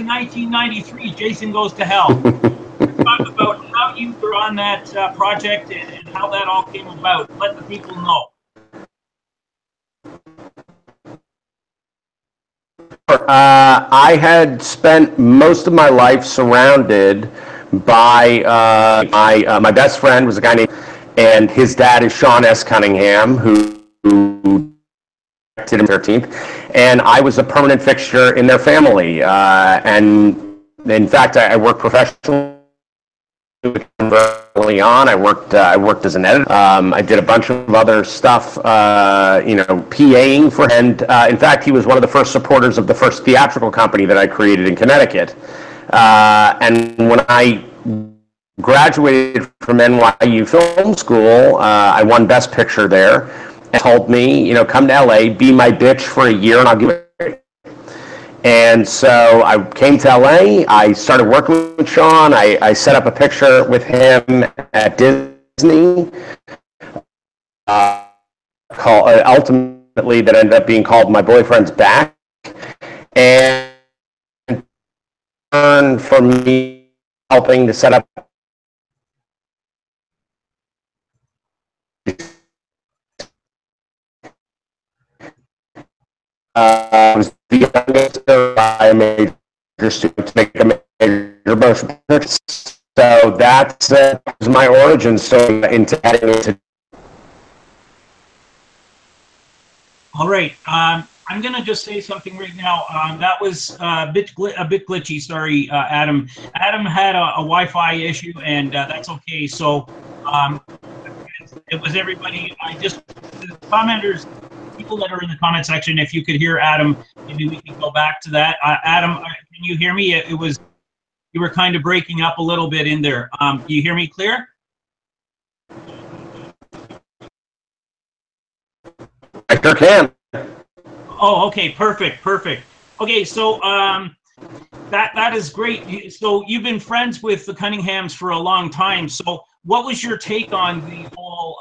1993, Jason Goes to Hell. Talk about how you were on that project and how that all came about. Let the people know. I had spent most of my life surrounded by my best friend was a guy named, and his dad is Sean S. Cunningham, who directed him 13th, and I was a permanent fixture in their family. And in fact, I worked professionally early on. I worked as an editor. I did a bunch of other stuff, PAing for him. And in fact, he was one of the first supporters of the first theatrical company that I created in Connecticut. And when I graduated from NYU Film School, I won Best Picture there, and told me, come to LA, be my bitch for a year, and I'll give it. And so I came to LA, I started working with Sean, I set up a picture with him at Disney, ultimately that ended up being called My Boyfriend's Back, and for me helping to set up was the youngest of my major students to make a major motion picture. So that's my origin story into heading into. All right. I'm going to just say something right now. That was a bit glitchy. Sorry, Adam. Adam had a Wi-Fi issue, and that's okay. So it was everybody. The commenters, people that are in the comment section, if you could hear Adam, maybe we can go back to that. Adam, can you hear me? You were kind of breaking up a little bit in there. You hear me clear? I sure can. Oh, okay, perfect. Okay, so that is great. So you've been friends with the Cunninghams for a long time. So what was your take on the whole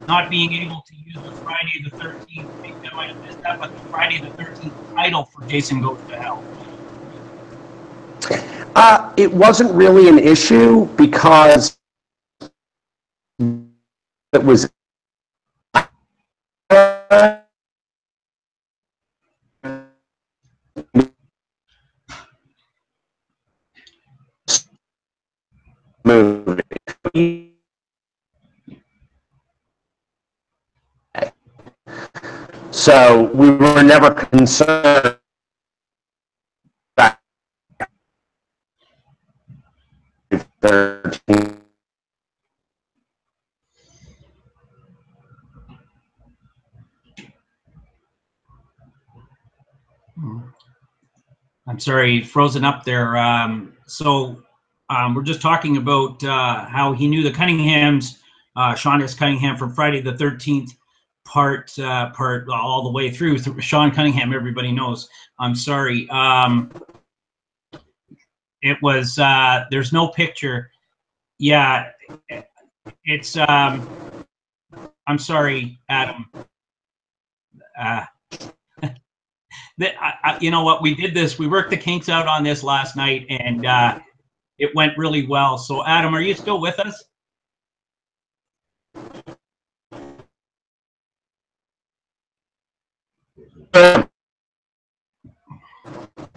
not being able to use the Friday the 13th? Maybe I might have missed that, but the Friday the 13th title for Jason Goes to Hell. It wasn't really an issue because it was. Movie. So we were never concerned about 13. I'm sorry, frozen up there. We're just talking about how he knew the Cunninghams, Sean S. Cunningham from Friday the 13th part all the way through. Sean Cunningham, everybody knows. I'm sorry. It was, there's no picture. Yeah, it's, I'm sorry, Adam. You know what? We did this. We worked the kinks out on this last night, and it went really well. So, Adam, are you still with us?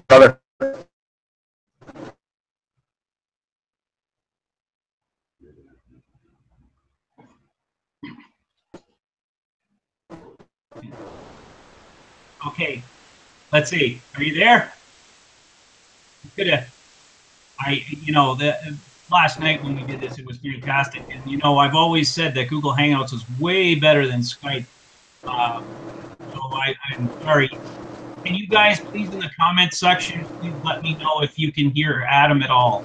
Brother. Okay, let's see. Are you there? Good. Last night when we did this, it was fantastic. And I've always said that Google Hangouts is way better than Skype. So I'm sorry. Can you guys please in the comments section, please let me know if you can hear Adam at all.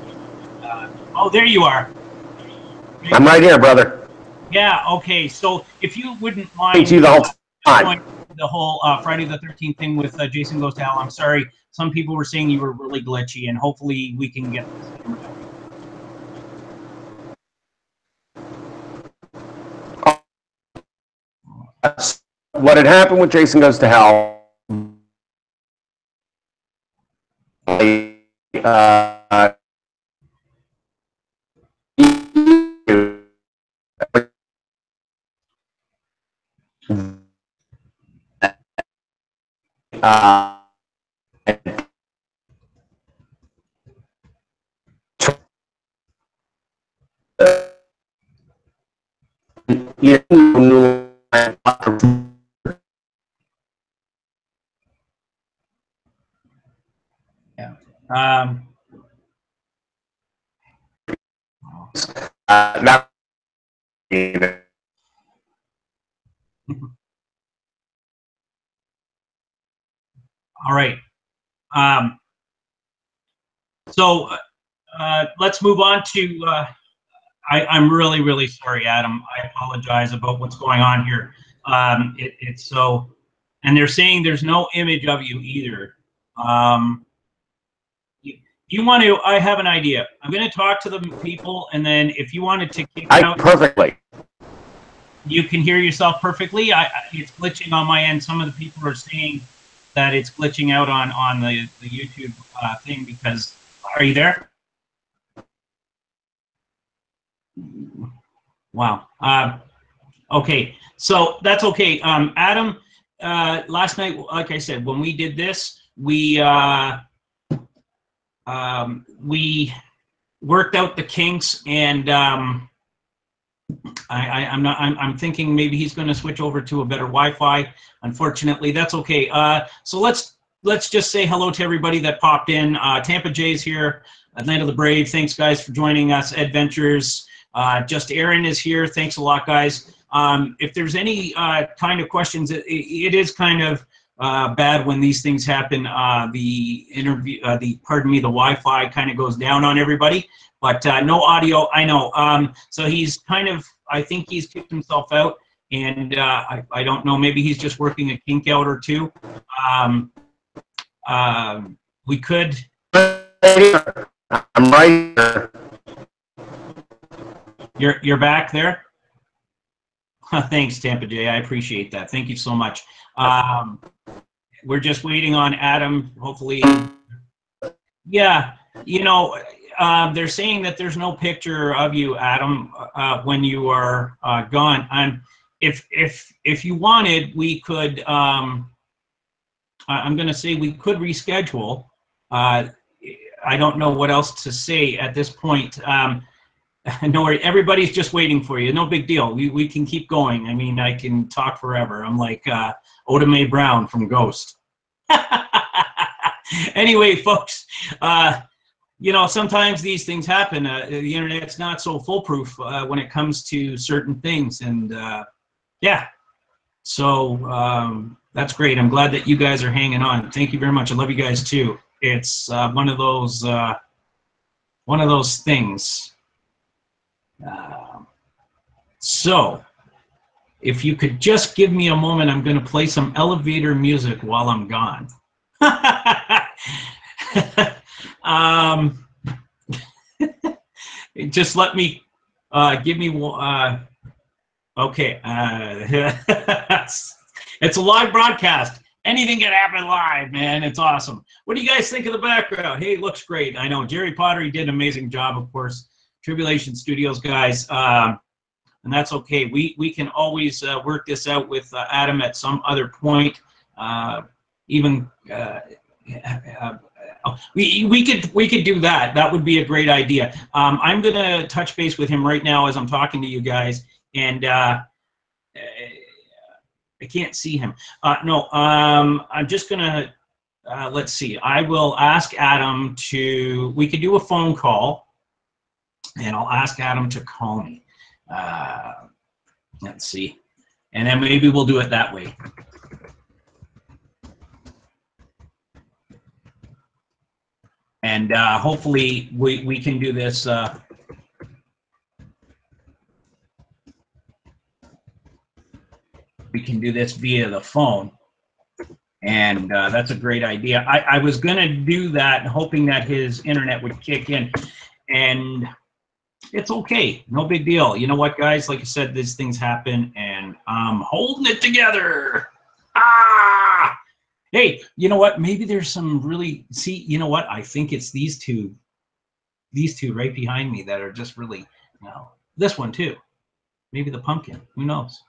Oh, there you are. I'm right here, brother. Yeah. Okay. So if you wouldn't mind. You the whole time. The whole Friday the 13th thing with Jason Goes to Hell. I'm sorry. Some people were saying you were really glitchy, and hopefully we can get this. What had happened with Jason Goes to Hell Yeah. Not All right. So let's move on to. I'm really, really sorry, Adam. I apologize about what's going on here. It's so, and they're saying there's no image of you either. You want to? I have an idea. I'm going to talk to the people, and then if you wanted to kick out perfectly. You can hear yourself perfectly. It's glitching on my end. Some of the people are saying that it's glitching out on the YouTube thing because. Are you there? Wow. Okay, so that's okay. Adam, last night, like I said, when we did this, we worked out the kinks, and I'm thinking maybe he's going to switch over to a better Wi-Fi. Unfortunately, that's okay. So let's just say hello to everybody that popped in. Tampa Jay's here. Night of the Brave. Thanks, guys, for joining us. Ed Ventures. Just Aaron is here. Thanks a lot, guys. If there's any kind of questions, it is kind of bad when these things happen. The Wi-Fi kind of goes down on everybody, but no audio. I know. So he's kind of. I think he's kicked himself out, and I don't know. Maybe he's just working a kink out or two. We could. I'm right here. You're back there? Thanks, Tampa Jay. I appreciate that. Thank you so much. We're just waiting on Adam. Hopefully, yeah. You know, they're saying that there's no picture of you, Adam, when you are gone. If you wanted, we could. I'm going to say we could reschedule. I don't know what else to say at this point. No, everybody's just waiting for you. No big deal. We can keep going. I mean, I can talk forever. I'm like Oda Mae Brown from Ghost. Anyway, folks, you know, sometimes these things happen. The internet's not so foolproof when it comes to certain things. And yeah, so that's great. I'm glad that you guys are hanging on. Thank you very much. I love you guys too. It's one of those things. So, if you could just give me a moment, I'm going to play some elevator music while I'm gone. Just let me give me okay. It's a live broadcast. Anything can happen live, man. It's awesome. What do you guys think of the background? Hey, it looks great. I know Jerry Potter, he did an amazing job, of course. Tribulation Studios, guys. And that's okay. We can always work this out with Adam at some other point. We could do that. That would be a great idea. I'm gonna touch base with him right now as I'm talking to you guys, and I can't see him. No, I'm just gonna, let's see. I will ask Adam to, we could do a phone call, and I'll ask Adam to call me. Let's see. And then maybe we'll do it that way. And hopefully we can do this. We can do this via the phone, and that's a great idea. I was going to do that, hoping that his internet would kick in, and it's okay, no big deal. You know what, guys? Like I said, these things happen, and I'm holding it together. Hey, you know what? Maybe there's some really, see, you know what? I think it's these two right behind me that are just really, no, this one too. Maybe the pumpkin, who knows?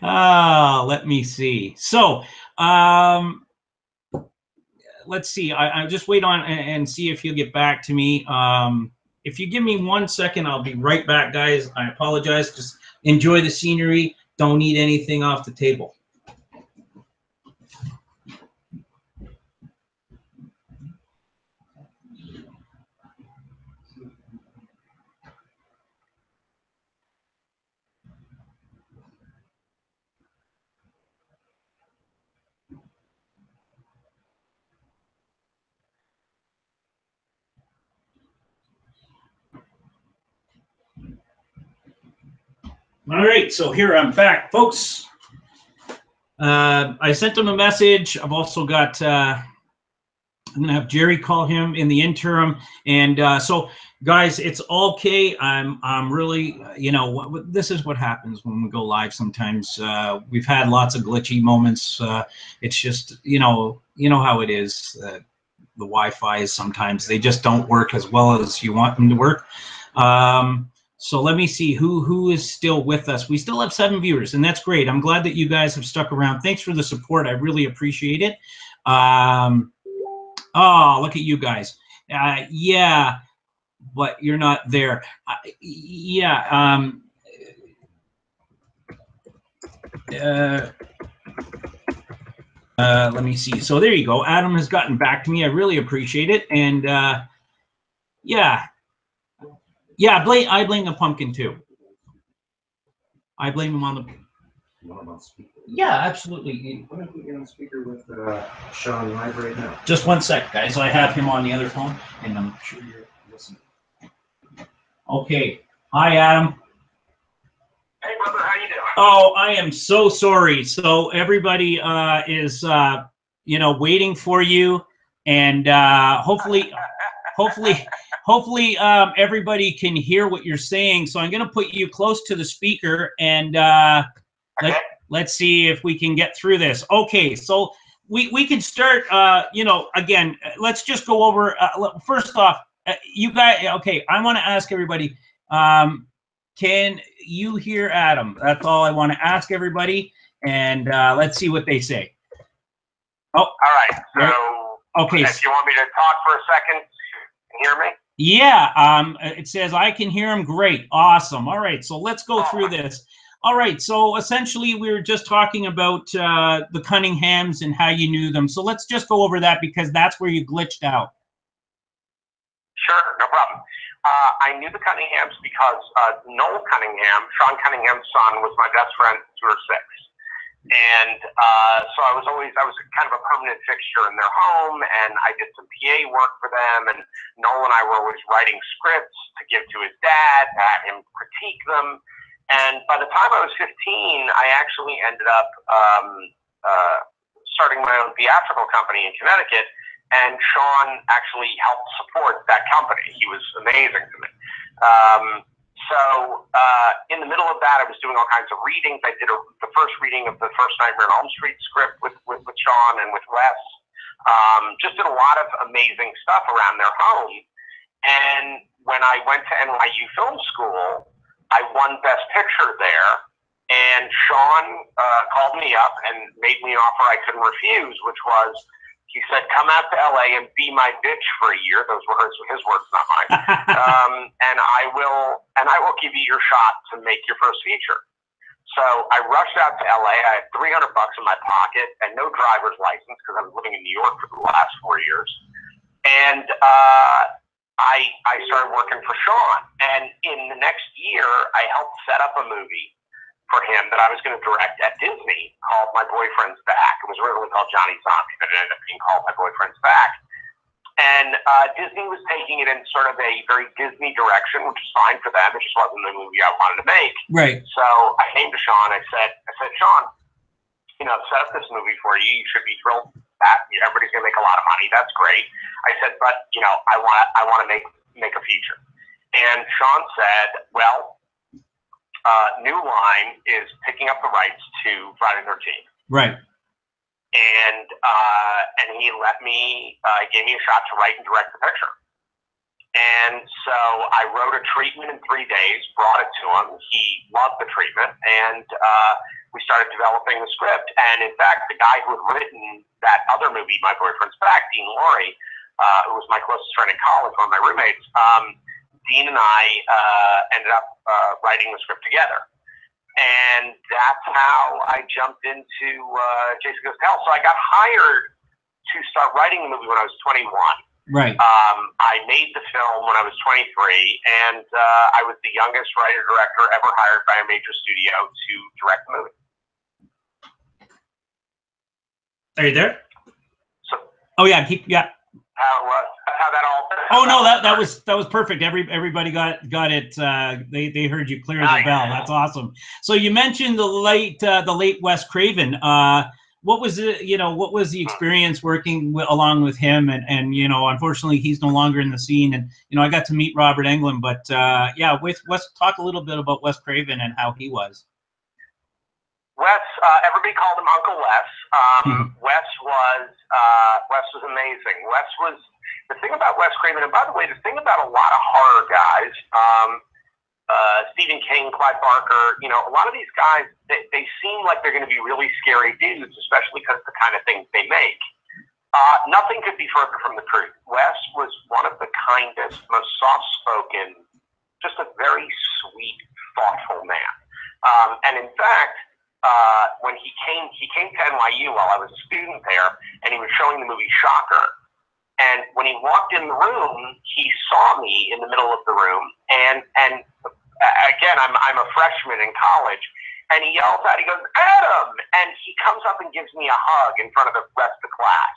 Let me see. So, let's see. I'll just wait on and see if he'll get back to me. If you give me 1 second, I'll be right back, guys. I apologize. Just enjoy the scenery. Don't eat anything off the table. All right, so here I'm back, folks. I sent him a message. I've also got, I'm gonna have Jerry call him in the interim. And so guys, it's okay. I'm really, you know, this is what happens when we go live sometimes. We've had lots of glitchy moments. It's just, you know how it is. The Wi-Fi is sometimes, they just don't work as well as you want them to work. So let me see who is still with us. We still have 7 viewers, and that's great. I'm glad that you guys have stuck around. Thanks for the support. I really appreciate it. Oh, look at you guys. Yeah, but you're not there. Yeah. Let me see. So there you go. Adam has gotten back to me. I really appreciate it. And yeah. Yeah, I blame the pumpkin too. I blame him on the. Yeah, absolutely. Why don't we get on speaker with Sean live right now? Just 1 sec, guys. I have him on the other phone, and I'm sure you're listening. Okay. Hi, Adam. Hey, brother. How you doing? Oh, I am so sorry. So everybody is, you know, waiting for you, and hopefully everybody can hear what you're saying. So I'm going to put you close to the speaker, and let's see if we can get through this. Okay, so we can start, you know, again, let's just go over, first off, you guys, okay, I want to ask everybody, can you hear Adam? That's all I want to ask everybody, and let's see what they say. Oh, all right. So, okay. If you want me to talk for a second, can you hear me? Yeah, it says I can hear him. Great, awesome. All right, so let's go through this. All right, so essentially we were just talking about the Cunninghams and how you knew them. So let's just go over that because that's where you glitched out. Sure, no problem. I knew the Cunninghams because Noel Cunningham, Sean Cunningham's son, was my best friend since we were 6. And so I was kind of a permanent fixture in their home, and I did some PA work for them, and Noel and I were always writing scripts to give to his dad, to have him critique them. And by the time I was 15, I actually ended up starting my own theatrical company in Connecticut, and Sean actually helped support that company. He was amazing to me. So in the middle of that, I was doing all kinds of readings. I did the first reading of the first Nightmare on Elm Street script with Sean and with Wes. Just did a lot of amazing stuff around their home. And when I went to NYU Film School, I won Best Picture there. And Sean called me up and made me an offer I couldn't refuse, which was, he said, come out to LA and be my bitch for a year. Those were his words, not mine. And I will give you your shot to make your first feature. So I rushed out to LA. I had $300 in my pocket and no driver's license because I was living in New York for the last 4 years. And I started working for Sean. And in the next year, I helped set up a movie for him that I was going to direct at Disney called My Boyfriend's Back. It was originally called Johnny Zombie, but it ended up being called My Boyfriend's Back. And Disney was taking it in sort of a very Disney direction, which is fine for them. It just wasn't the movie I wanted to make. Right. So I came to Sean. I said, Sean, you know, set up this movie for you. You should be thrilled that everybody's going to make a lot of money. That's great. I said, but you know, I want to make a feature. And Sean said, well, New Line is picking up the rights to Friday the 13th. Right. and he let me, gave me a shot to write and direct the picture. And so I wrote a treatment in 3 days, brought it to him. He loved the treatment, and we started developing the script. And in fact, the guy who had written that other movie, My Boyfriend's Back, Dean Laurie, who was my closest friend in college, one of my roommates, Dean and I ended up writing the script together. And that's how I jumped into Jason Goes to Hell. So I got hired to start writing the movie when I was 21. Right. I made the film when I was 23, and I was the youngest writer-director ever hired by a major studio to direct the movie. Are you there? So, oh yeah, how that all? Oh no, that was perfect. Everybody got it. They heard you clear as a bell. That's awesome. So you mentioned the late Wes Craven. What was it? What was the experience working along with him? And unfortunately, he's no longer in the scene. And I got to meet Robert Englund, but yeah, with Wes, talk a little bit about Wes Craven and how he was. Wes, everybody called him Uncle Wes. Wes was amazing. Wes was the thing about Wes Craven, and by the way, the thing about a lot of horror guys. Stephen King, Clive Barker, a lot of these guys, they seem like they're going to be really scary dudes, especially because of the kind of things they make. Nothing could be further from the truth. Wes was one of the kindest, most soft-spoken, just a very sweet, thoughtful man. And in fact, when he came to NYU while I was a student there, and he was showing the movie Shocker. And when he walked in the room, he saw me in the middle of the room, and again, I'm a freshman in college, and he yells out, he goes, "Adam!" And he comes up and gives me a hug in front of the rest of the class,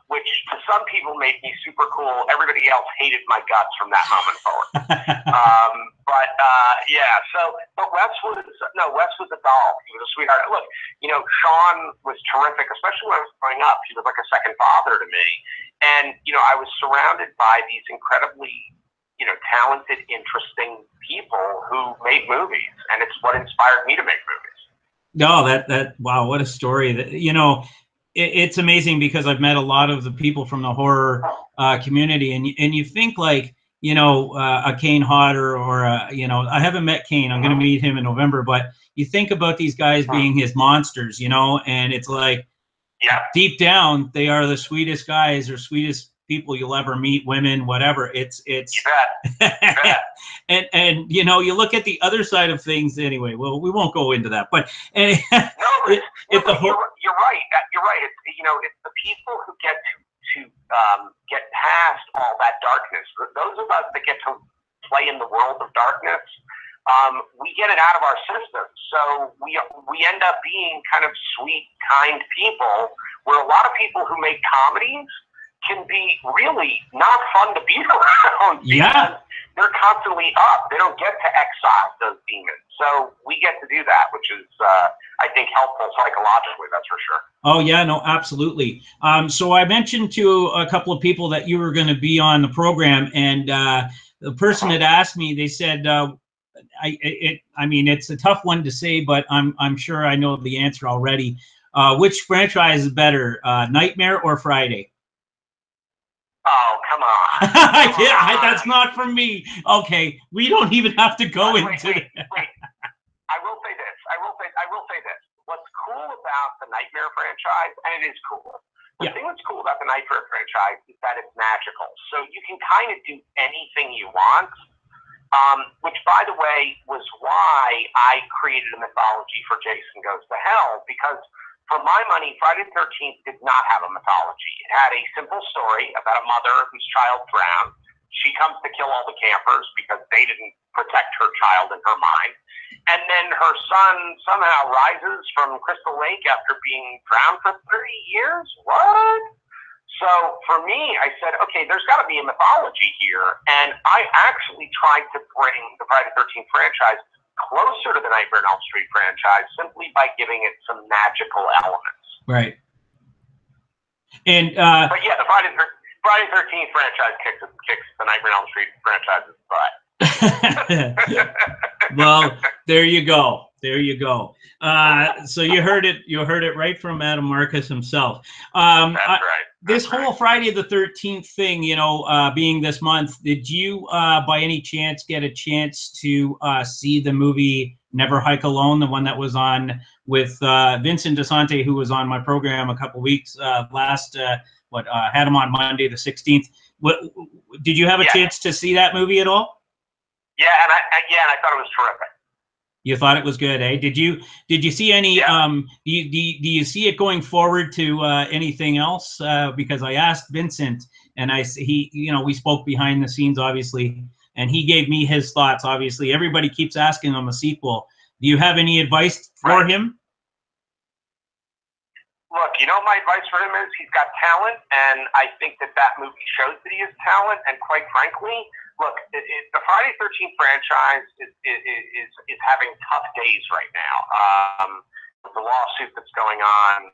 which to some people made me super cool. Everybody else hated my guts from that moment forward. But Wes was a doll. He was a sweetheart. Look, Sean was terrific, especially when I was growing up. He was like a second father to me. And, I was surrounded by these incredibly talented, interesting people who made movies, and it's what inspired me to make movies. No, wow, what a story! It's amazing because I've met a lot of the people from the horror community, and you think like a Kane Hodder or I haven't met Kane. I'm going to meet him in November, but you think about these guys being his monsters, and it's like deep down they are the sweetest guys or sweetest people you'll ever meet, women, whatever. It's you bet. and you look at the other side of things anyway. Well, we won't go into that, but you're right. You're right. It's the people who get to get past all that darkness. Those of us that get to play in the world of darkness, we get it out of our system. So we end up being kind of sweet, kind people. Where a lot of people who make comedies can be really not fun to be around. Yeah. They're constantly up. They don't get to exile those demons. So we get to do that, which is, I think, helpful psychologically, that's for sure. Oh, yeah, no, absolutely. So I mentioned to a couple of people that you were going to be on the program, and the person had asked me, they said, I mean, it's a tough one to say, but I'm sure I know the answer already. Which franchise is better, Nightmare or Friday? Oh, come on. Yeah, that's not for me. Okay, we don't even have to go into it. Wait. I will say this. What's cool about the Nightmare franchise, and it is cool, the thing that's cool about the Nightmare franchise is that it's magical. So you can kind of do anything you want, which, by the way, was why I created a mythology for Jason Goes to Hell, because for my money, Friday the 13th did not have a mythology. It had a simple story about a mother whose child drowned. She comes to kill all the campers because they didn't protect her child in her mind. And then her son somehow rises from Crystal Lake after being drowned for 30 years? What? So for me, I said, okay, there's got to be a mythology here. And I actually tried to bring the Friday the 13th franchise closer to the Nightmare on Elm Street franchise simply by giving it some magical elements. Right. And but yeah, the Friday the 13th franchise kicks the Nightmare on Elm Street franchise's butt. Well, there you go. There you go. So you heard it. You heard it right from Adam Marcus himself. That's right. This whole Friday the 13th thing, you know, being this month, did you by any chance get a chance to see the movie Never Hike Alone, the one that was on with Vincent DeSante, who was on my program a couple weeks last? Had him on Monday the 16th. What did you have a chance to see that movie at all? Yeah, and I thought it was terrific. You thought it was good, eh? Did you see any? Do you see it going forward to anything else? Because I asked Vincent, and we spoke behind the scenes, obviously, and he gave me his thoughts. Obviously, everybody keeps asking him a sequel. Do you have any advice for him? Look, my advice for him is he's got talent, and I think that movie shows that he has talent. And quite frankly, look, the Friday 13th franchise is having tough days right now. With the lawsuit that's going on,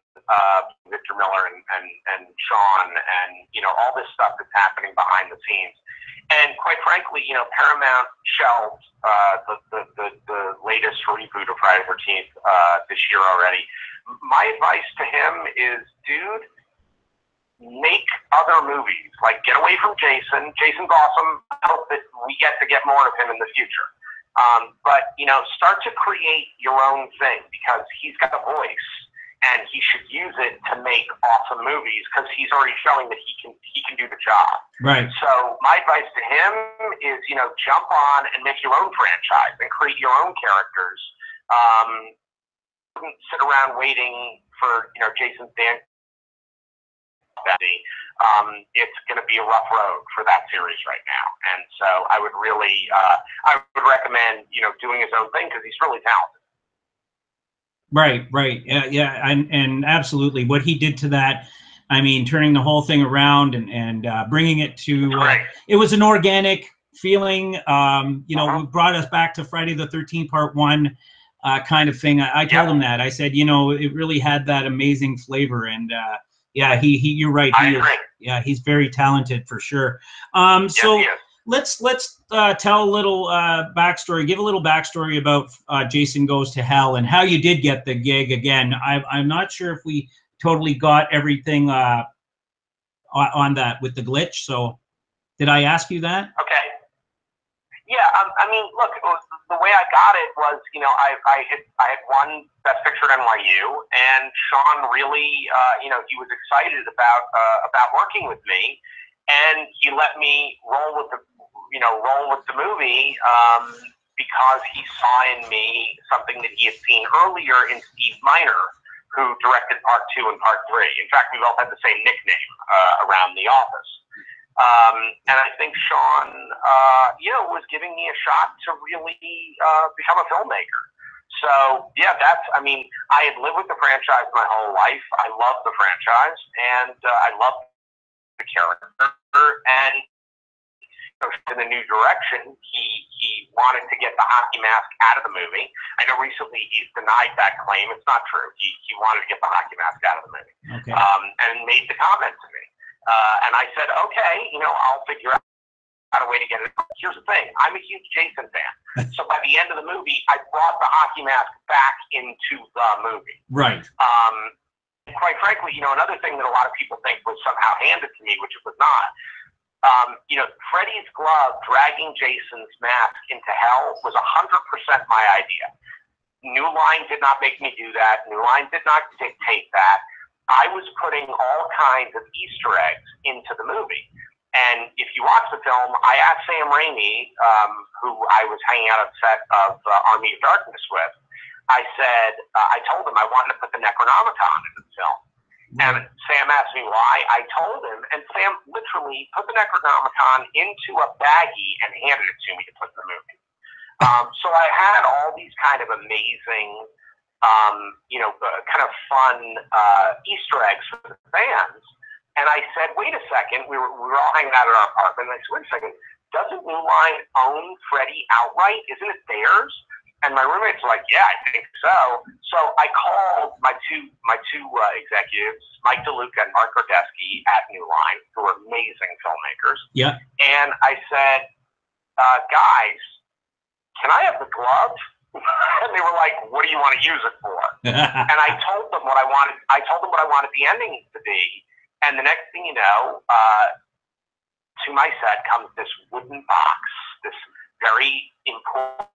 Victor Miller and Sean, and all this stuff that's happening behind the scenes. And quite frankly, Paramount shelved the latest reboot of Friday the 13th this year already. My advice to him is, dude, make other movies. Like, get away from Jason. Jason's awesome. I hope that we get to get more of him in the future. But start to create your own thing, because he's got a voice, and he should use it to make awesome movies, because he's already showing that he can do the job. Right. So my advice to him is, jump on and make your own franchise and create your own characters. Sit around waiting for Jason's dance. It's going to be a rough road for that series right now, and so I would really, I would recommend doing his own thing, because he's really talented. Right. Yeah, and absolutely what he did to that. I mean, turning the whole thing around and bringing it to it was an organic feeling. We brought us back to Friday the 13th Part 1. Kind of thing. I told him that. I said, it really had that amazing flavor, and you're right. He's very talented for sure. So let's tell a little backstory. Give a little backstory about Jason Goes to Hell and how you did get the gig again. I'm not sure if we totally got everything on that with the glitch. So did I ask you that? Okay. Yeah. I mean, look. The way I got it was, I had won Best Picture at NYU, and Sean really, he was excited about working with me, and he let me roll with the movie because he saw in me something that he had seen earlier in Steve Miner, who directed Part 2 and Part 3. In fact, we both had the same nickname around the office. And I think Sean, was giving me a shot to really become a filmmaker. So, I had lived with the franchise my whole life. I love the franchise, and I love the character. And in the new direction, he wanted to get the hockey mask out of the movie. I know recently he's denied that claim. It's not true. He wanted to get the hockey mask out of the movie, and made the comment to me. And I said, okay, I'll figure out a way to get it. Here's the thing. I'm a huge Jason fan. So by the end of the movie, I brought the hockey mask back into the movie. Right. Quite frankly, another thing that a lot of people think was somehow handed to me, which it was not. Freddy's glove dragging Jason's mask into hell was 100% my idea. New Line did not make me do that. New Line did not dictate that. I was putting all kinds of Easter eggs into the movie. And if you watch the film, I asked Sam Raimi, who I was hanging out on set of Army of Darkness with, I told him I wanted to put the Necronomicon into the film. And Sam asked me why. I told him, and Sam literally put the Necronomicon into a baggie and handed it to me to put in the movie. So I had all these kind of amazing, kind of fun Easter eggs for the fans. And I said, wait a second, we were all hanging out at our apartment, and I said, wait a second, doesn't New Line own Freddy outright? Isn't it theirs? And my roommates were like, yeah, I think so. So I called my two executives, Mike DeLuca and Mark Gordesky at New Line, who are amazing filmmakers. Yeah. And I said, guys, can I have the glove? And they were like, "What do you want to use it for?" And I told them what I wanted. I told them what I wanted the ending to be. And the next thing you know, to my set comes this wooden box, this very important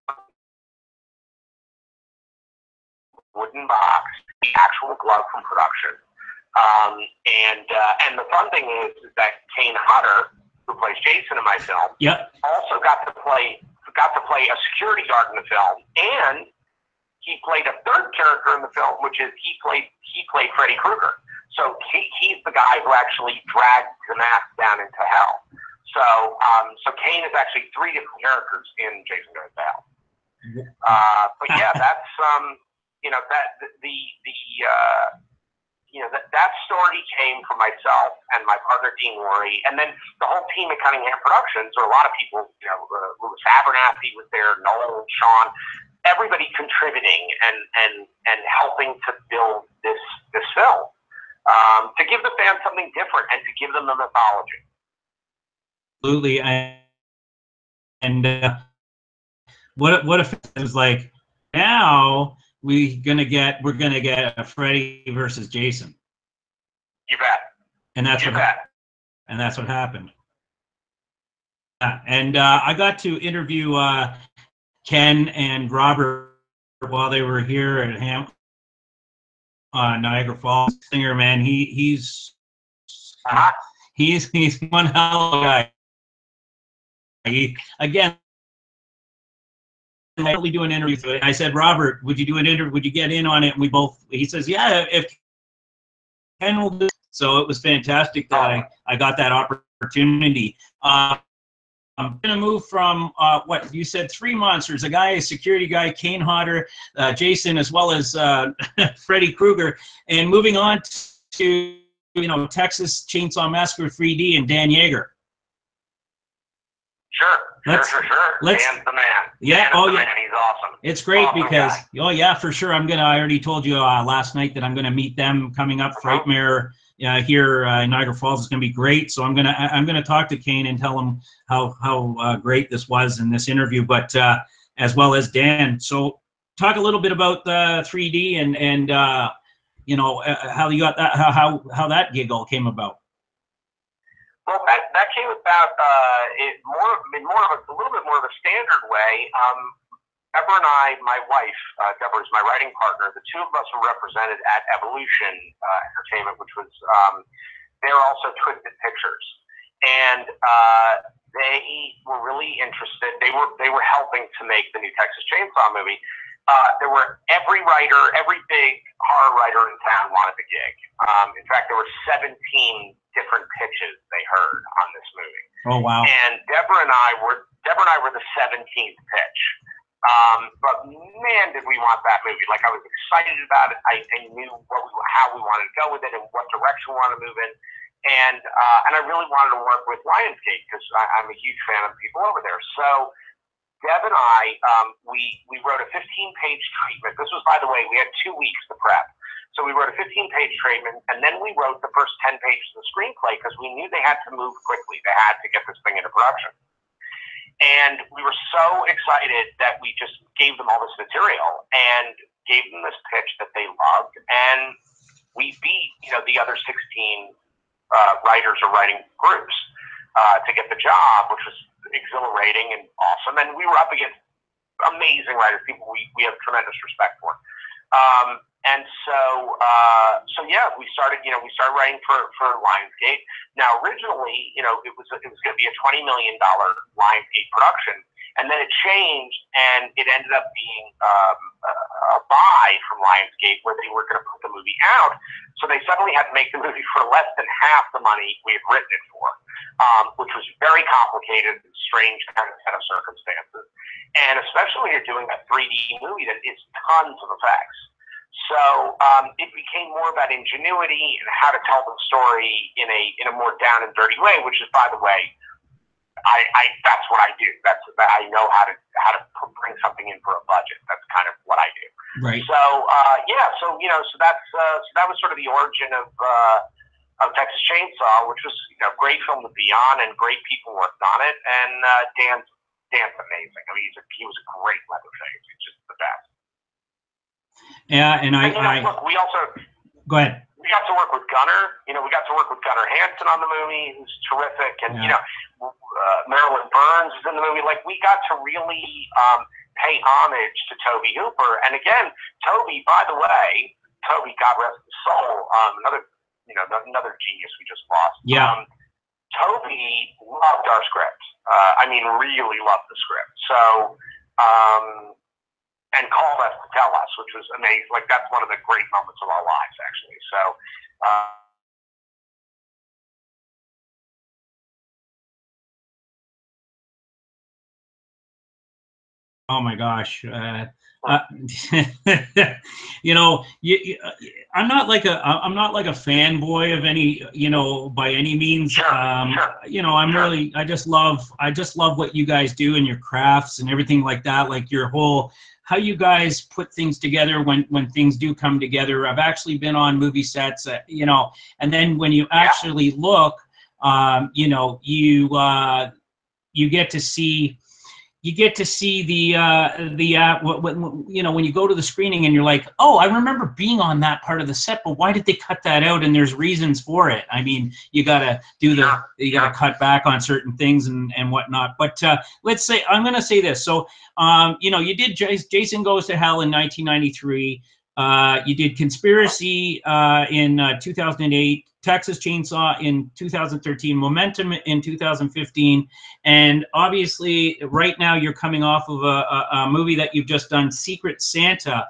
wooden box, the actual glove from production. And the fun thing is that Kane Hodder, who plays Jason in my film, also got to play a security guard in the film, and he played a third character in the film, which is he played Freddy Krueger. So he's the guy who actually dragged the mask down into hell. So Kane is actually 3 different characters in Jason Goes to Hell. But yeah, that's that story came from myself and my partner Dean Worry, and then the whole team at Cunningham Productions, or a lot of people, Louis Abernathy was there, Noel, Sean, everybody contributing and helping to build this film, to give the fans something different and to give them a mythology. Absolutely, and what if it was like, now we're gonna get a Freddy versus Jason? You bet. And that's what happened. And I got to interview Ken and Robert while they were here at Niagara Falls. Singer, man, he's one hell of a guy. Again, I only do an interview. I said, Robert, would you do an interview? Would you get in on it? And he says, yeah, if Ken will do it. So it was fantastic that I got that opportunity. I'm going to move from what you said, 3 monsters, a security guy, Kane Hodder, Jason, as well as Freddy Krueger, and moving on to Texas Chainsaw Massacre 3D and Dan Yeager. Sure. Dan's the man. Yeah. Man. He's awesome. It's great awesome because guy. For sure. I already told you last night that I'm gonna meet them coming up. Frightmare here in Niagara Falls is gonna be great. So I'm gonna talk to Kane and tell him how great this was in this interview, but as well as Dan. So talk a little bit about the 3D and how you got that, how that gig all came about. Well, that came about in a little bit more of a standard way. Deborah and I, my wife, Deborah is my writing partner. The two of us were represented at Evolution Entertainment, which was they're also Twisted Pictures, and they were really interested. They were helping to make the new Texas Chainsaw movie. Every big horror writer in town wanted the gig. In fact, there were 17 different pitches they heard on this movie. Oh wow! And Deborah and I were the 17th pitch. But man, did we want that movie! Like, I was excited about it. I knew how we wanted to go with it and what direction we wanted to move in. And I really wanted to work with Lionsgate because I'm a huge fan of the people over there. So Deb and I, we wrote a 15-page treatment. This was, by the way, we had 2 weeks to prep. So we wrote a 15-page treatment, and then we wrote the first 10 pages of the screenplay because we knew they had to move quickly. They had to get this thing into production. And we were so excited that we just gave them all this material and gave them this pitch that they loved. And we beat, the other 16 writers or writing groups to get the job, which was exhilarating and awesome. And we were up against amazing writers, people we have tremendous respect for. And so yeah, we started writing for Lionsgate. Now, originally, it was going to be a $20 million Lionsgate production, and then it changed, and it ended up being a buy from Lionsgate where they were going to put the movie out. So they suddenly had to make the movie for less than half the money we had written it for, which was very complicated and strange kind of set of circumstances. And especially when you're doing a 3D movie that is tons of effects. So it became more about ingenuity and how to tell the story in a more down and dirty way, which is, by the way, that's what I do. I know how to bring something in for a budget. That's kind of what I do. Right. So so that was sort of the origin of Texas Chainsaw, which was a great film to be on, and great people worked on it. And Dan's amazing. I mean, he was a great Leatherface. He's just the best. Yeah, and look, we also go ahead. We got to work with Gunnar. We got to work with Gunnar Hansen on the movie, who's terrific, and Marilyn Burns is in the movie. Like, we got to really pay homage to Tobe Hooper. And again, Tobe, by the way, Tobe, God rest his soul, another genius we just lost. Yeah. Tobe loved our script. I mean, really loved the script. So, and called us to tell us, which was amazing. Like, that's one of the great moments of our lives, actually. So, oh my gosh. I'm not like a fanboy of any, by any means. Sure. I just love what you guys do and your crafts and everything like that. Like your whole, how you guys put things together when things do come together. I've actually been on movie sets, and then when you actually look, you get to see. You get to see when you go to the screening and you're like, oh, I remember being on that part of the set, but why did they cut that out? And there's reasons for it. I mean, you gotta cut back on certain things and whatnot. But let's say, I'm gonna say this. So, you did Jason Goes to Hell in 1993. You did Conspiracy in 2008. Texas Chainsaw in 2013, Momentum in 2015, and obviously right now you're coming off of a movie that you've just done, Secret Santa.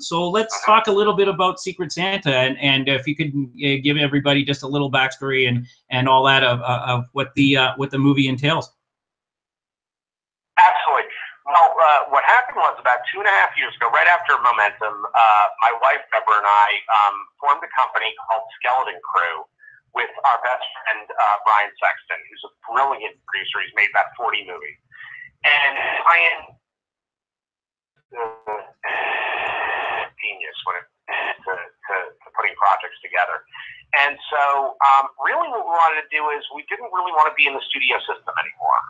So let's talk a little bit about Secret Santa, and if you could give everybody just a little backstory and all that of what the movie entails. Absolutely. Well, what happened was about 2.5 years ago, right after Momentum, my wife Deborah and I formed a company called Skeleton Crew with our best friend Brian Sexton, who's a brilliant producer. He's made about 40 movies. And Brian, genius when it to putting projects together. And so really what we wanted to do is we didn't really want to be in the studio system anymore.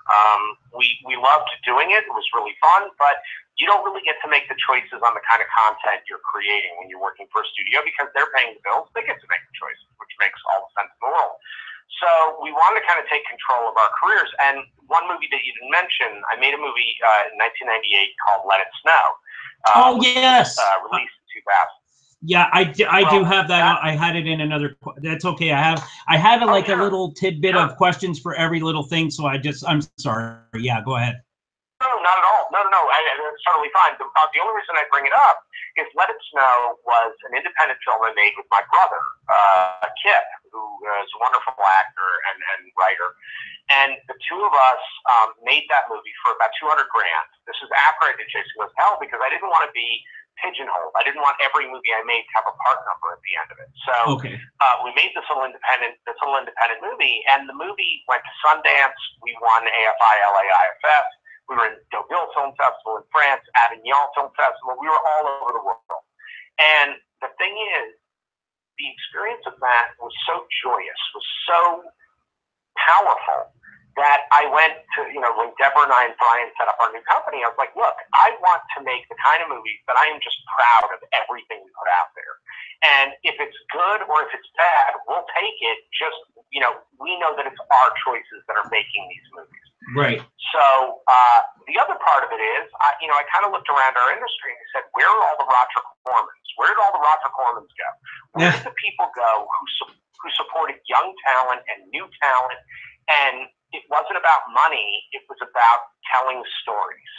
We loved doing it. It was really fun, but you don't really get to make the choices on the kind of content you're creating when you're working for a studio because they're paying the bills. They get to make the choices, which makes all the sense in the world. So we wanted to kind of take control of our careers. And one movie that you didn't mention, I made a movie in 1998 called Let It Snow. Oh, yes. Released in 2000. Yeah, I do have that. I had it in another. That's okay. I have a little tidbit of questions for every little thing. So I'm sorry. Yeah, go ahead. No, not at all. No. It's totally fine. The only reason I bring it up is Let It Snow was an independent film I made with my brother, Kip, who is a wonderful actor and writer. And the two of us made that movie for about $200,000. This is after I did Jason Goes to Hell because I didn't want to be pigeonholed. I didn't want every movie I made to have a part number at the end of it. So we made this little independent movie, and the movie went to Sundance. We won AFI LAIFF. We were in Deauville Film Festival in France, Avignon Film Festival. We were all over the world. And the thing is, the experience of that was so joyous, was so powerful, that I went to, when Deborah and I and Brian set up our new company, I was like, look, I want to make the kind of movies that I am just proud of everything we put out there. And if it's good or if it's bad, we'll take it. Just, we know that it's our choices that are making these movies. Right. So the other part of it is, I kind of looked around our industry and said, where are all the Roger Cormans? Where did all the Roger Cormans go? Where did the people go who supported young talent and new talent? And it wasn't about money. It was about telling stories.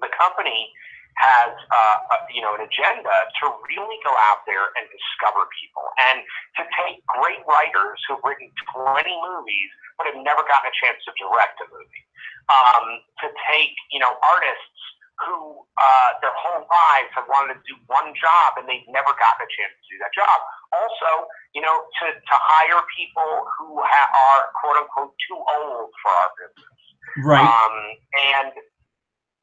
The company has an agenda to really go out there and discover people and to take great writers who've written 20 movies but have never gotten a chance to direct a movie. To take, artists who their whole lives have wanted to do one job and they've never gotten a chance to do that job. Also, to hire people who are quote unquote too old for our business. Right.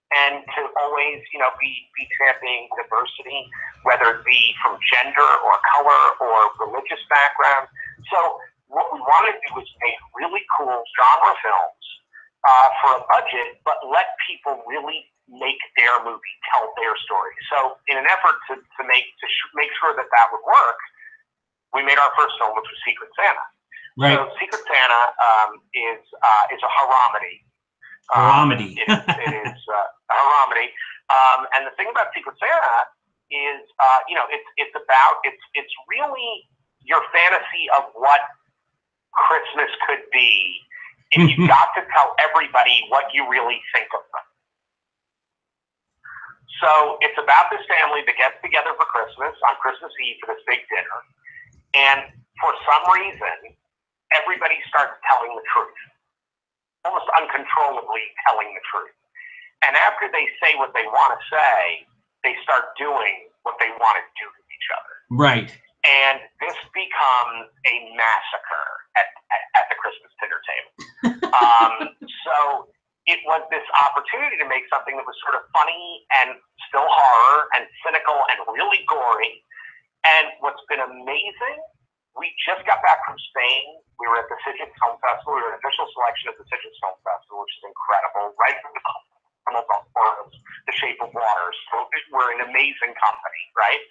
And to always, be championing diversity, whether it be from gender or color or religious background. So what we want to do is make really cool genre films for a budget, but let people really make their movie, tell their story. So in an effort to make sure that that would work, we made our first film, which was Secret Santa. Right. So Secret Santa is a haramedy. Haramedy. It is a haramedy. And the thing about Secret Santa is, it's really your fantasy of what Christmas could be if you got to tell everybody what you really think of them. So it's about this family that gets together for Christmas on Christmas Eve for this big dinner, and for some reason, everybody starts telling the truth, almost uncontrollably telling the truth. And after they say what they want to say, they start doing what they want to do to each other. Right. And this becomes a massacre at the Christmas dinner table. So it was this opportunity to make something that was sort of funny and still horror and cynical and really gory. And what's been amazing, we just got back from Spain. We were at the Sitges Film Festival. We were an official selection at the Sitges Film Festival, which is incredible. Right from The Shape of Water. So we're an amazing company, right?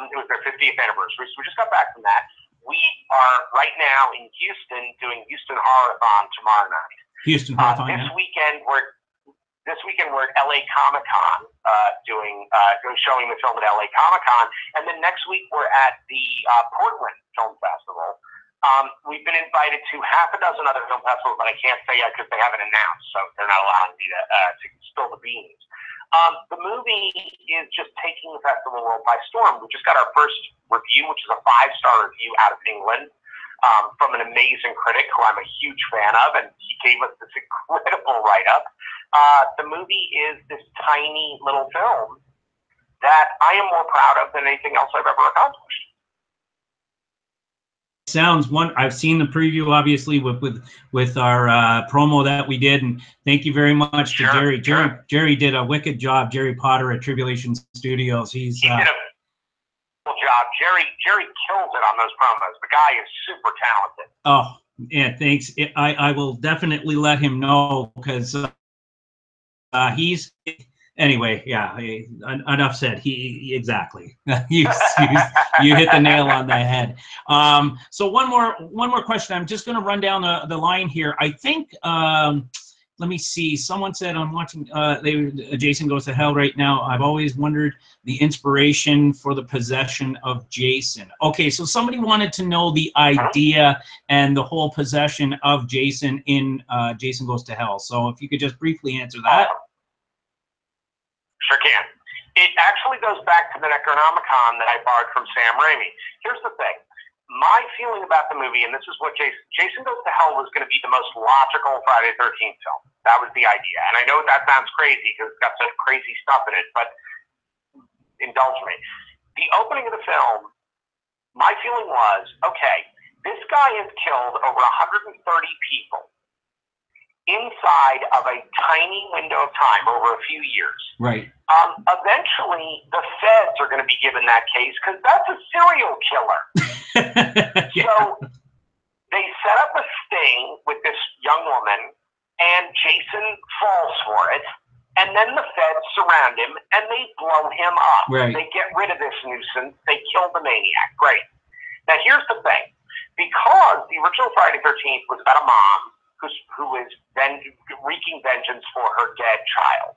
It was their 50th anniversary. So we just got back from that. We are right now in Houston doing Houston Horror-a-thon tomorrow night. Houston Horror-a-thon, this weekend we're at LA Comic-Con showing the film at LA Comic-Con, and then next week we're at the Portland Film Festival. We've been invited to half a dozen other film festivals, but I can't say yet because they haven't announced, so they're not allowing me to spill the beans. The movie is just taking the festival world by storm. We just got our first review, which is a 5-star review out of England, from an amazing critic who I'm a huge fan of, and he gave us this incredible write-up. The movie is this tiny little film that I am more proud of than anything else I've ever accomplished. Sounds one. I've seen the preview, obviously, with our promo that we did, and thank you very much to Jerry. Jerry did a wicked job. Jerry Potter at Tribulation Studios. He did a wonderful job. Jerry kills it on those promos. The guy is super talented. Oh, yeah, thanks. I will definitely let him know, because he's. Anyway, yeah. Enough said. Exactly. you hit the nail on the head. So one more question. I'm just going to run down the line here. I think. Let me see. Someone said I'm watching. Jason Goes to Hell right now. I've always wondered the inspiration for the possession of Jason. Okay, so somebody wanted to know the idea and the whole possession of Jason in Jason Goes to Hell. So if you could just briefly answer that. Sure can. It actually goes back to the Necronomicon that I borrowed from Sam Raimi. Here's the thing. My feeling about the movie, and this is what Jason Goes to Hell was going to be the most logical Friday the 13th film. That was the idea. And I know that sounds crazy because it's got such crazy stuff in it, but indulge me. The opening of the film, my feeling was, okay, this guy has killed over 130 people inside of a tiny window of time over a few years. Right. Eventually, the feds are going to be given that case because that's a serial killer. Yeah. So they set up a sting with this young woman, and Jason falls for it. And then the feds surround him, and they blow him up. Right. They get rid of this nuisance. They kill the maniac. Great. Now, here's the thing. Because the original Friday the 13th was about a mom who is then wreaking vengeance for her dead child.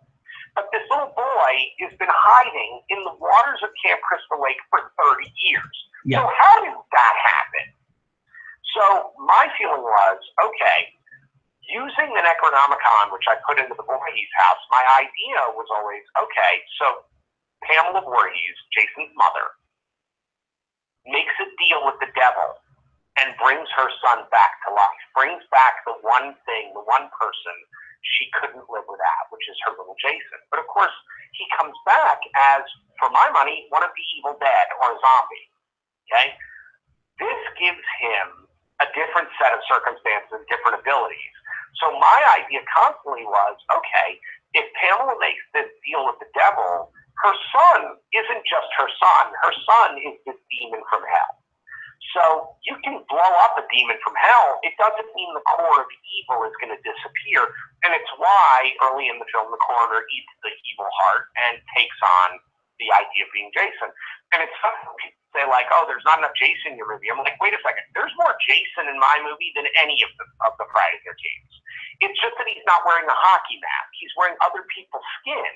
But this little boy has been hiding in the waters of Camp Crystal Lake for 30 years. Yeah. So how did that happen? So my feeling was, okay, using the Necronomicon, which I put into the Voorhees house, my idea was always, okay, so Pamela Voorhees, Jason's mother, makes a deal with the devil and brings her son back to life, brings back the one thing, the one person she couldn't live without, which is her little Jason. But of course, he comes back as, for my money, one of the evil dead or a zombie. Okay? This gives him a different set of circumstances and different abilities. So my idea constantly was, okay, if Pamela makes this deal with the devil, her son isn't just her son. Her son is the demon from hell. So you can blow up a demon from hell. It doesn't mean the core of evil is going to disappear. And it's why early in the film, the coroner eats the evil heart and takes on the idea of being Jason. And it's something people say like, oh, there's not enough Jason in your movie. I'm like, wait a second. There's more Jason in my movie than any of the Friday the 13th. It's just that he's not wearing a hockey mask. He's wearing other people's skin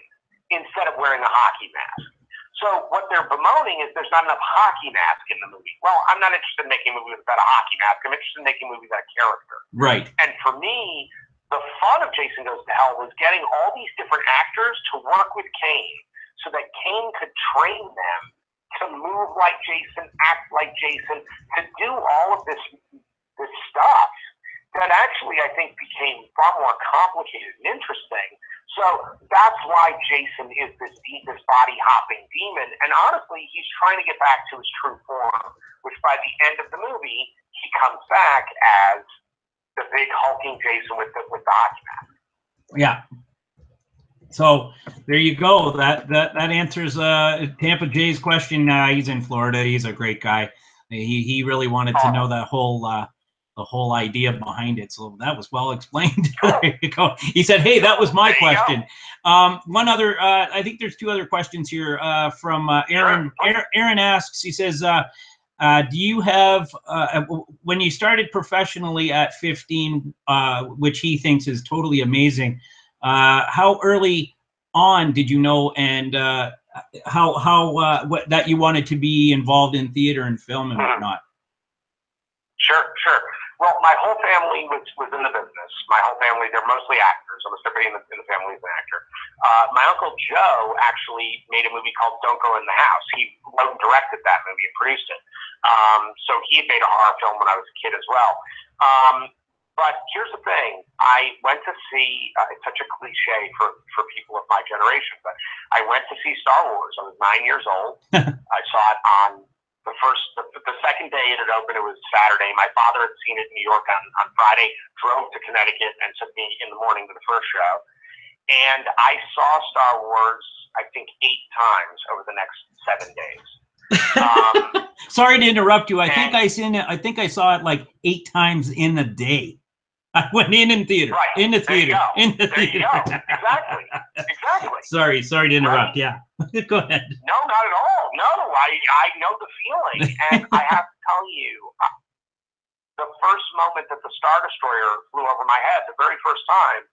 instead of wearing a hockey mask. So what they're bemoaning is there's not enough hockey mask in the movie. Well, I'm not interested in making a movie without a hockey mask. I'm interested in making a movie without a character. Right. And for me, the fun of Jason Goes to Hell was getting all these different actors to work with Kane so that Kane could train them to move like Jason, act like Jason, to do all of this stuff that actually I think became far more complicated and interesting. So that's why Jason is this body hopping demon. And honestly, he's trying to get back to his true form, which by the end of the movie, he comes back as the big hulking Jason with the hockey mask. Yeah. So there you go. That answers Tampa Jay's question. He's in Florida. He's a great guy. He really wanted to know that the whole idea behind it. So that was well explained. There you go. He said, hey, that was my question. One other, I think there's two other questions here from Aaron. Aaron asks, he says, do you have, when you started professionally at 15, which he thinks is totally amazing, how early on did you know and what, that you wanted to be involved in theater and film and whatnot? Sure. Well, my whole family was in the business. My whole family, they're mostly actors. Almost everybody in the family is an actor. My Uncle Joe actually made a movie called Don't Go in the House. He wrote and directed that movie and produced it. So he had made a horror film when I was a kid as well. But here's the thing. I went to see, it's such a cliche for people of my generation, but I went to see Star Wars. I was 9 years old. I saw it on the second day it had opened. It was Saturday. My father had seen it in New York on Friday, drove to Connecticut and took me in the morning to the first show. And I saw Star Wars, I think, 8 times over the next 7 days. Sorry to interrupt you. I think I saw it like 8 times in a day. I went in theater. Right. In the theater. In the theater. There you go. Exactly. Sorry to interrupt. Right? Yeah. Go ahead. No, not at all. No, I know the feeling. And I have to tell you, the first moment that the Star Destroyer flew over my head, the very first time,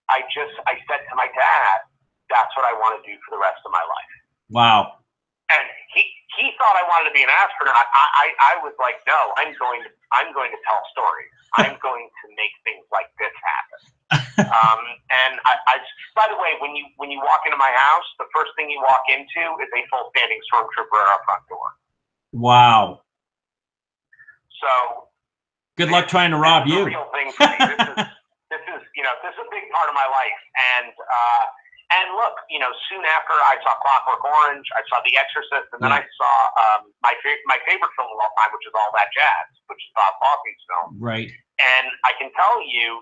I said to my dad, that's what I want to do for the rest of my life. Wow. And he thought I wanted to be an astronaut. I was like, no, I'm going to tell stories. I'm going to make things like this happen. And I by the way, when you walk into my house, the first thing you walk into is a full standing stormtrooper at our front door. Wow. So good luck trying to rob you. Real thing for me. This is a big part of my life. And look, soon after I saw Clockwork Orange, I saw The Exorcist, and then I saw my favorite film of all time, which is All That Jazz, which is Bob Fosse's film. Right. And I can tell you,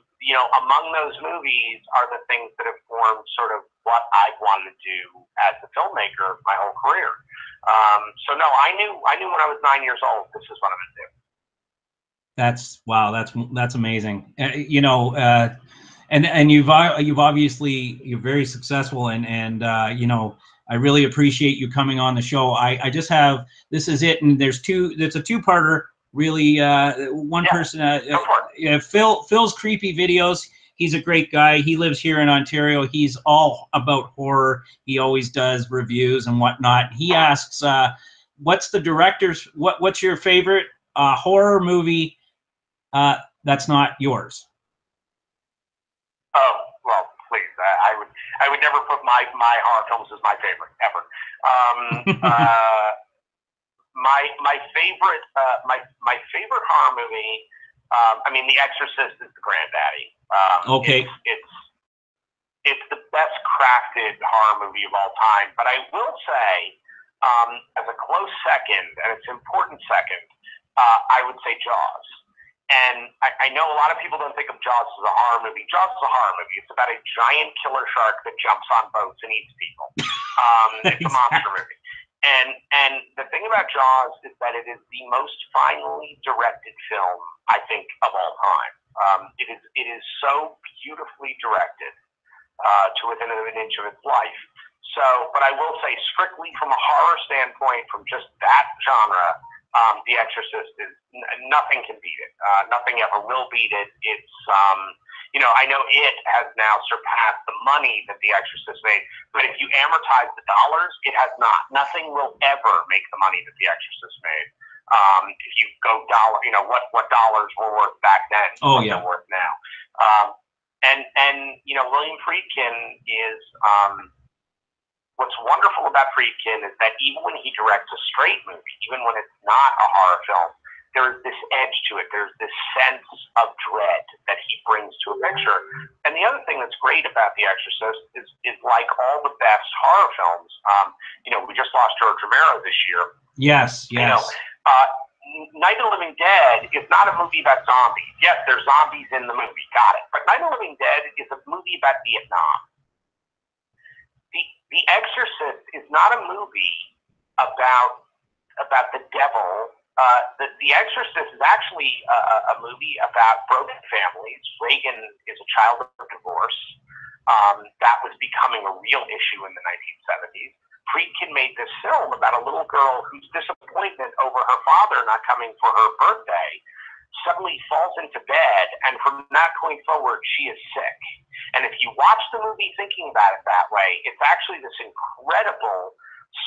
among those movies are the things that have formed sort of what I wanted to do as a filmmaker my whole career. So no, I knew when I was 9 years old, this is what I'm going to do. That's amazing. And you've obviously, you're very successful, and I really appreciate you coming on the show. I just have, this is it, and it's a two-parter, really. One person, Phil's Creepy Videos. He's a great guy. He lives here in Ontario. He's all about horror. He always does reviews and whatnot. He asks, what's your favorite horror movie that's not yours? Oh, well, please. I would never put my horror films as my favorite, ever. My favorite horror movie, The Exorcist is the granddaddy. Okay. It's the best crafted horror movie of all time. But I will say, as a close second, and it's an important second, I would say Jaws. And I know a lot of people don't think of Jaws as a horror movie. Jaws is a horror movie. It's about a giant killer shark that jumps on boats and eats people. It's a monster movie. And the thing about Jaws is that it is the most finely directed film, I think, of all time. It is so beautifully directed to within an inch of its life. So, but I will say, strictly from a horror standpoint, from just that genre, The Exorcist is nothing can beat it. Nothing ever will beat it. It's you know, I know it has now surpassed the money that The Exorcist made, but if you amortize the dollars, it has not. Nothing will ever make the money that The Exorcist made. If you go dollar, you know what dollars were worth back then, what they're worth now. And you know, William Friedkin is. What's wonderful about Friedkin is that even when he directs a straight movie, even when it's not a horror film, there's this edge to it. There's this sense of dread that he brings to a picture. And the other thing that's great about The Exorcist is like all the best horror films. You know, we just lost George Romero this year. Yes, yes. You know, Night of the Living Dead is not a movie about zombies. Yes, there's zombies in the movie, got it. But Night of the Living Dead is a movie about Vietnam. The Exorcist is not a movie about the devil. The Exorcist is actually a movie about broken families. Reagan is a child of divorce. That was becoming a real issue in the 1970s. Friedkin made this film about a little girl whose disappointment over her father not coming for her birthday suddenly falls into bed, and from that point forward, she is sick. And if you watch the movie thinking about it that way, it's actually this incredible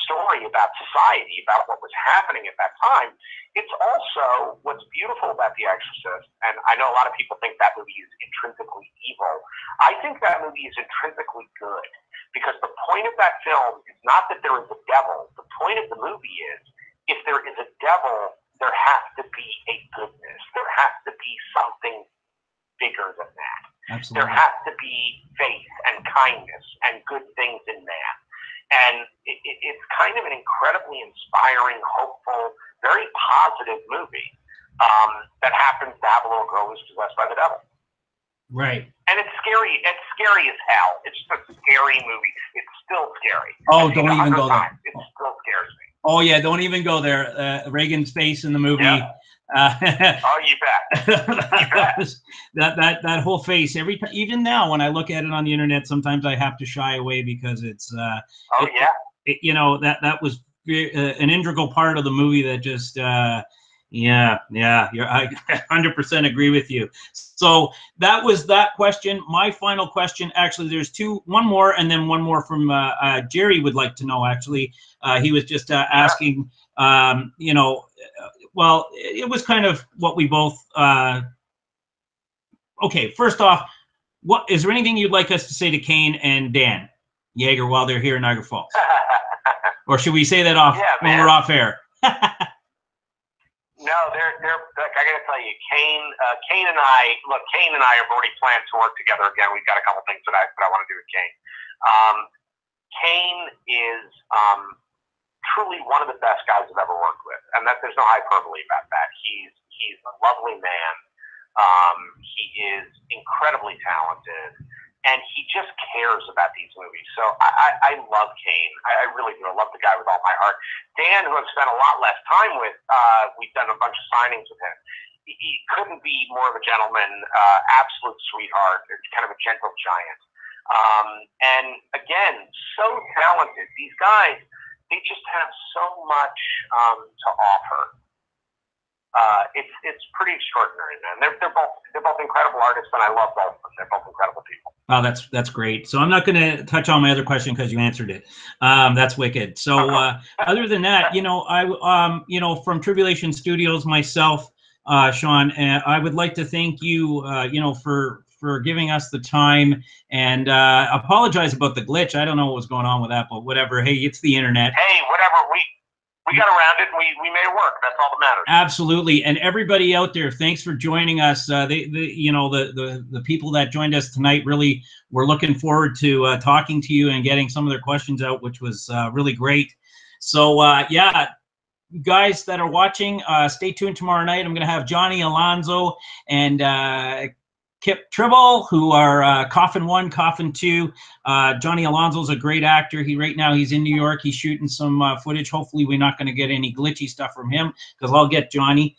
story about society, about what was happening at that time. It's also what's beautiful about The Exorcist, and I know a lot of people think that movie is intrinsically evil. I think that movie is intrinsically good, because the point of that film is not that there is a devil. The point of the movie is, if there is a devil, there has to be a goodness. There has to be something bigger than that. Absolutely. There has to be faith and kindness and good things in man. And it's kind of an incredibly inspiring, hopeful, very positive movie that happens to have a little girl who's possessed by the devil. Right. And it's scary. It's scary as hell. It's just a scary movie. It's still scary. Oh, don't even go there. It still scares me. Oh yeah, don't even go there. Reagan's face in the movie. Yeah. Oh, you bet. that whole face. Every time, even now, when I look at it on the internet, sometimes I have to shy away because it's. You know, that was an integral part of the movie that just. I 100% agree with you. So that was that question. My final question, actually, there's one more, and then one more from Jerry would like to know, actually. He was just asking, you know, well, it was kind of what we both, okay, first off, is there anything you'd like us to say to Kane and Dan Yeager while they're here in Niagara Falls? Or should we say that when we're off air? No, they're like, I gotta tell you, Kane and I have already planned to work together again. We've got a couple things that I want to do with Kane. Kane is truly one of the best guys I've ever worked with, and that there's no hyperbole about that. He's a lovely man. He is incredibly talented, and he just cares about these movies. So I love Kane. I really do. I love the guy with all my heart. Dan, who I've spent a lot less time with, we've done a bunch of signings with him. He couldn't be more of a gentleman, absolute sweetheart, kind of a gentle giant. And again, so talented. These guys, they just have so much to offer. It's pretty extraordinary, man. They're both incredible artists, and I love both of them. They're both incredible people. Oh, that's great. So I'm not going to touch on my other question because you answered it. That's wicked. So other than that, you know, you know, from Tribulation Studios myself, Sean, I would like to thank you, you know, for giving us the time, and apologize about the glitch. I don't know what was going on with that, but whatever. Hey, it's the internet. Hey, whatever. We got around it, and we made it work. That's all that matters. Absolutely. And everybody out there, thanks for joining us. You know, the people that joined us tonight, really, we're looking forward to talking to you and getting some of their questions out, which was really great. So, yeah, guys that are watching, stay tuned tomorrow night. I'm going to have Johnny Alonso and Kip Tribble, who are Coffin 1, Coffin 2. Johnny Alonso's a great actor. Right now he's in New York. He's shooting some footage. Hopefully we're not going to get any glitchy stuff from him, because I'll get Johnny.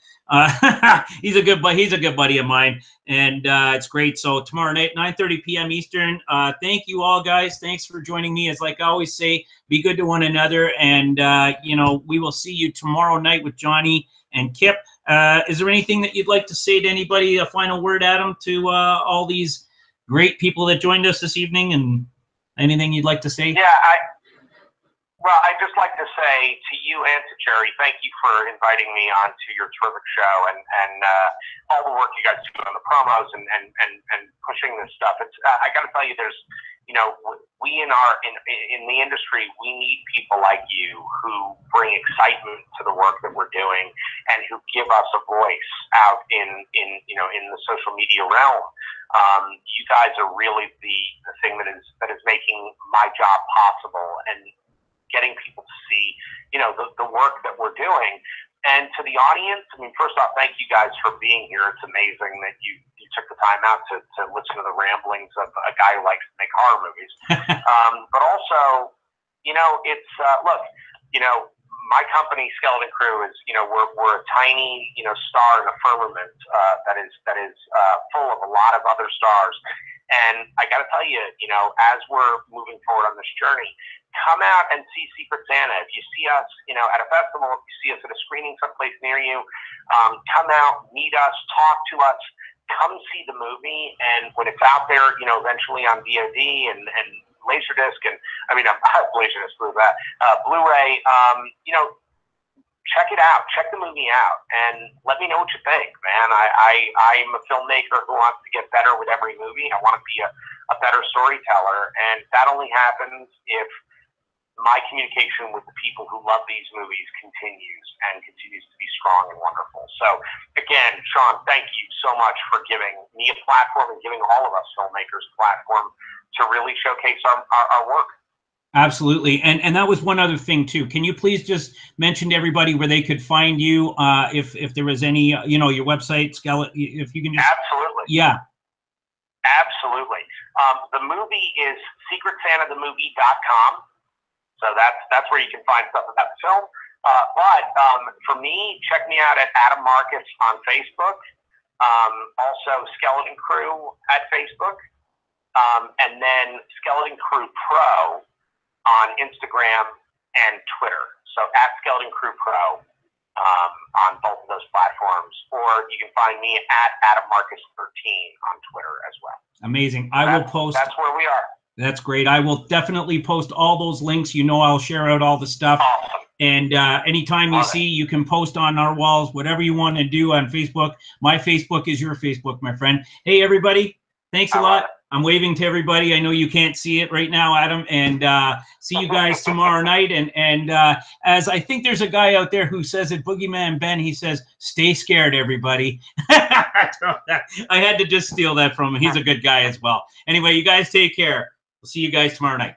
He's a good buddy of mine, and it's great. So tomorrow night, 9:30 p.m. Eastern. Thank you all, guys. Thanks for joining me. As like I always say, be good to one another, and you know, we will see you tomorrow night with Johnny and Kip. Is there anything that you'd like to say to anybody? A final word, Adam, to all these great people that joined us this evening, and anything you'd like to say? Yeah, well, I'd just like to say to you and to Jerry, thank you for inviting me onto your terrific show, and all the work you guys do on the promos and pushing this stuff. It's I got to tell you, there's, you know, we in the industry, we need people like you who bring excitement to the work that we're doing and who give us a voice out in the social media realm. You guys are really the thing that is making my job possible, and getting people to see, you know, the work that we're doing. And to the audience, I mean, first off, thank you guys for being here. It's amazing that you took the time out to listen to the ramblings of a guy who likes to make horror movies. But also, you know, it's, look, you know, my company, Skeleton Crew, is, you know, we're a tiny, you know, star in a firmament that is full of a lot of other stars. And I got to tell you, you know, as we're moving forward on this journey, come out and see Secret Santa. If you see us, you know, at a festival, if you see us at a screening someplace near you, come out, meet us, talk to us, come see the movie. And when it's out there, you know, eventually on VOD and Laserdisc, and I mean, Laserdisc, Blu-ray, you know, check it out. Check the movie out, and let me know what you think, man. I'm a filmmaker who wants to get better with every movie. I want to be a better storyteller, and that only happens if my communication with the people who love these movies continues to be strong and wonderful. So again, Sean, thank you so much for giving me a platform and giving all of us filmmakers a platform to really showcase our work. Absolutely. And that was one other thing too. Can you please just mention to everybody where they could find you, if there was any, you know, your website, Skeleton, if you can just... Absolutely. Yeah. Absolutely. The movie is secretsantathemovie.com. So that's where you can find stuff about the film. But for me, check me out at Adam Marcus on Facebook. Also Skeleton Crew at Facebook. And then Skeleton Crew Pro on Instagram and Twitter. So at Skeleton Crew Pro on both of those platforms. Or you can find me at Adam Marcus 13 on Twitter as well. Amazing. I will post. That's where we are. That's great. I will definitely post all those links. You know, I'll share out all the stuff. Awesome. And anytime you see, you can post on our walls, whatever you want to do on Facebook. My Facebook is your Facebook, my friend. Hey, everybody. Thanks a lot. I'm waving to everybody. I know you can't see it right now, Adam. And see you guys tomorrow night. And as I think there's a guy out there who says it, Boogeyman Ben, he says, stay scared, everybody. I had to just steal that from him. He's a good guy as well. Anyway, you guys take care. We'll see you guys tomorrow night.